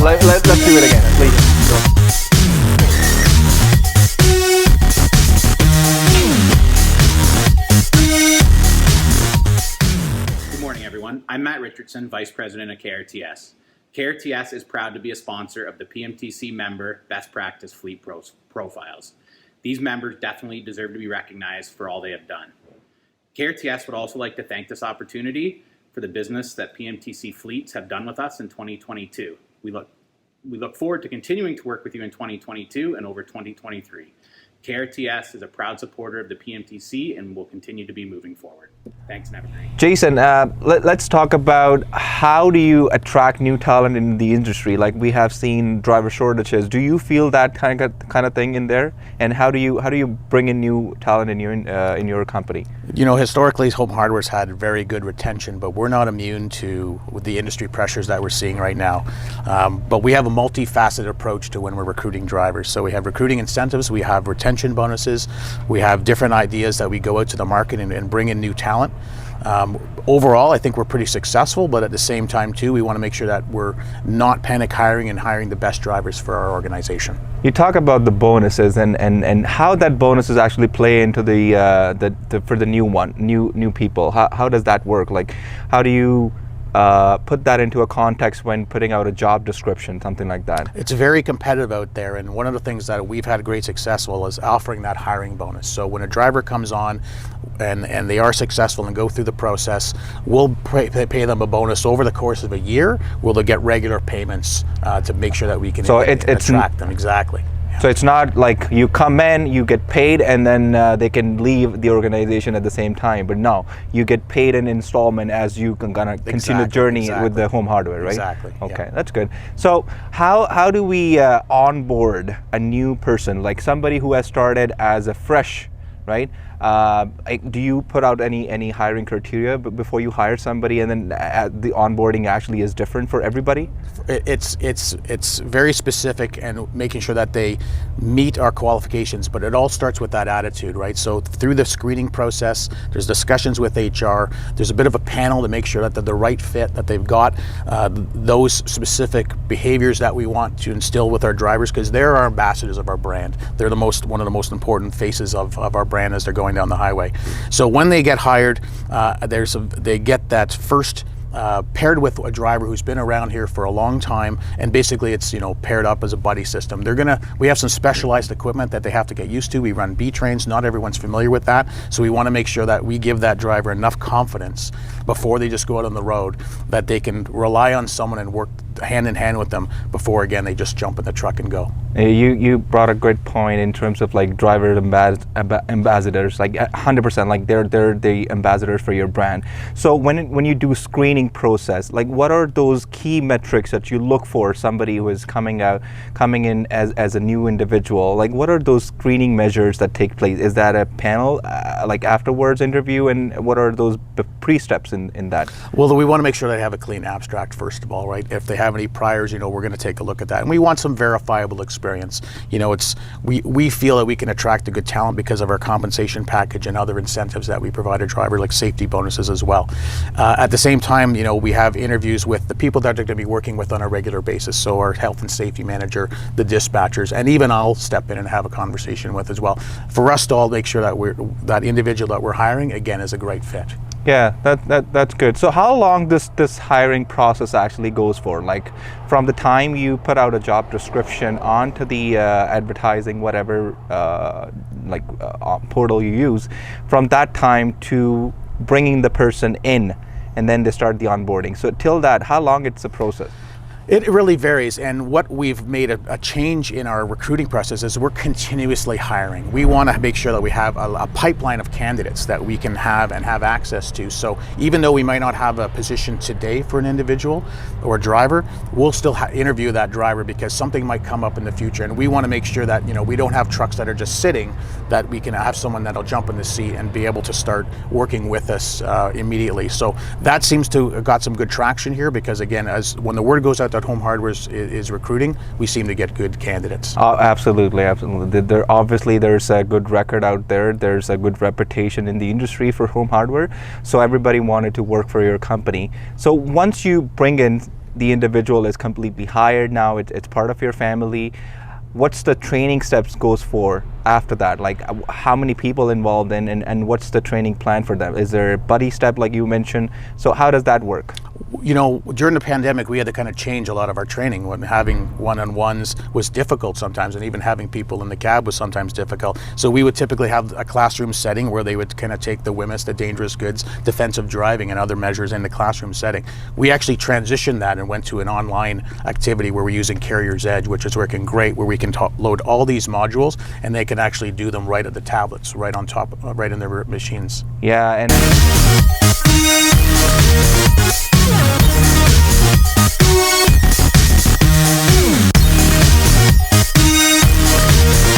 Let's do it again, please. Good morning, everyone. I'm Matt Richardson, Vice President of KRTS. KRTS is proud to be a sponsor of the PMTC member Best Practice Fleet Profiles. These members definitely deserve to be recognized for all they have done. KRTS would also like to thank this opportunity for the business that PMTC fleets have done with us in 2022. We look forward to continuing to work with you in 2022 and over 2023. KRTS is a proud supporter of the PMTC and will continue to be moving forward. Thanks and have a great day. Jason, let's talk about how do you attract new talent in the industry? Like we have seen driver shortages. Do you feel that kind of thing in there? And how do you bring in new talent in your company? You know, historically, Home Hardware's had very good retention, but we're not immune to the industry pressures that we're seeing right now. But we have a multifaceted approach to when we're recruiting drivers. So we have recruiting incentives, we have retention bonuses, we have different ideas that we go out to the market and bring in new talent. Overall, I think we're pretty successful, but at the same time too, we want to make sure that we're not panic hiring and hiring the best drivers for our organization. You talk about the bonuses and how that bonuses actually play into for the new people. How does that work? Like, how do you put that into a context when putting out a job description, something like that? It's very competitive out there, and one of the things that we've had great success with is offering that hiring bonus. So when a driver comes on and they are successful and go through the process, we'll pay them a bonus over the course of a year. Will they get regular payments to make sure that we can attract them? Exactly. So it's not like you come in, you get paid, and then they can leave the organization at the same time. But no, you get paid in installment as you can continue the journey with the Home Hardware, right? Exactly. Okay, that's good. So how do we onboard a new person, like somebody who has started as a fresh, right? Do you put out any hiring criteria before you hire somebody, and then the onboarding actually is different for everybody? It's very specific and making sure that they meet our qualifications, but it all starts with that attitude, right? So through the screening process, there's discussions with HR, there's a bit of a panel to make sure that they're the right fit, that they've got those specific behaviors that we want to instill with our drivers, because they're our ambassadors of our brand. They're one of the most important faces of our brand as they're going down the highway. So when they get hired, they get that first paired with a driver who's been around here for a long time, and basically it's paired up as a buddy system. We have some specialized equipment that they have to get used to. We run B trains. Not everyone's familiar with that, so we want to make sure that we give that driver enough confidence before they just go out on the road that they can rely on someone and work hand in hand with them before again they just jump in the truck and go. You brought a good point in terms of like driver ambassadors, like 100%, like they're the ambassadors for your brand. So when you do screening process, like what are those key metrics that you look for somebody who is coming in as a new individual? Like what are those screening measures that take place? Is that a panel like afterwards interview, and what are those pre-steps in that? Well, we want to make sure they have a clean abstract first of all, right? If they have any priors, we're going to take a look at that, and we want some verifiable experience. We feel that we can attract a good talent because of our compensation package and other incentives that we provide a driver, like safety bonuses as well. At the same time, we have interviews with the people that they're going to be working with on a regular basis. So our health and safety manager, the dispatchers, and even I'll step in and have a conversation with as well, for us to all make sure that that individual that we're hiring again is a great fit. Yeah, that's good. So how long this hiring process actually goes for? Like from the time you put out a job description onto the advertising, whatever portal you use, from that time to bringing the person in, and then they start the onboarding. So till that, how long it's a process? It really varies, and what we've made a change in our recruiting process is we're continuously hiring. We want to make sure that we have a pipeline of candidates that we can have access to. So even though we might not have a position today for an individual or a driver, we'll still interview that driver because something might come up in the future, and we want to make sure that we don't have trucks that are just sitting, that we can have someone that'll jump in the seat and be able to start working with us immediately. So that seems to have got some good traction here, because again, when the word goes out that Home Hardware is recruiting, we seem to get good candidates. Absolutely. There's a good record out there. There's a good reputation in the industry for Home Hardware, so everybody wanted to work for your company. So once you bring in the individual is completely hired now, it's part of your family. What's the training steps goes for after that? Like how many people involved in, and what's the training plan for them? Is there a buddy step like you mentioned? So how does that work? You know, during the pandemic, we had to kind of change a lot of our training. When having one-on-ones was difficult sometimes, and even having people in the cab was sometimes difficult. So we would typically have a classroom setting where they would kind of take the WHMIS, the dangerous goods, defensive driving, and other measures in the classroom setting. We actually transitioned that and went to an online activity where we're using Carrier's Edge, which is working great, where we can load all these modules, and they can actually do them right at the tablets, right on top, right in their machines. Yeah, and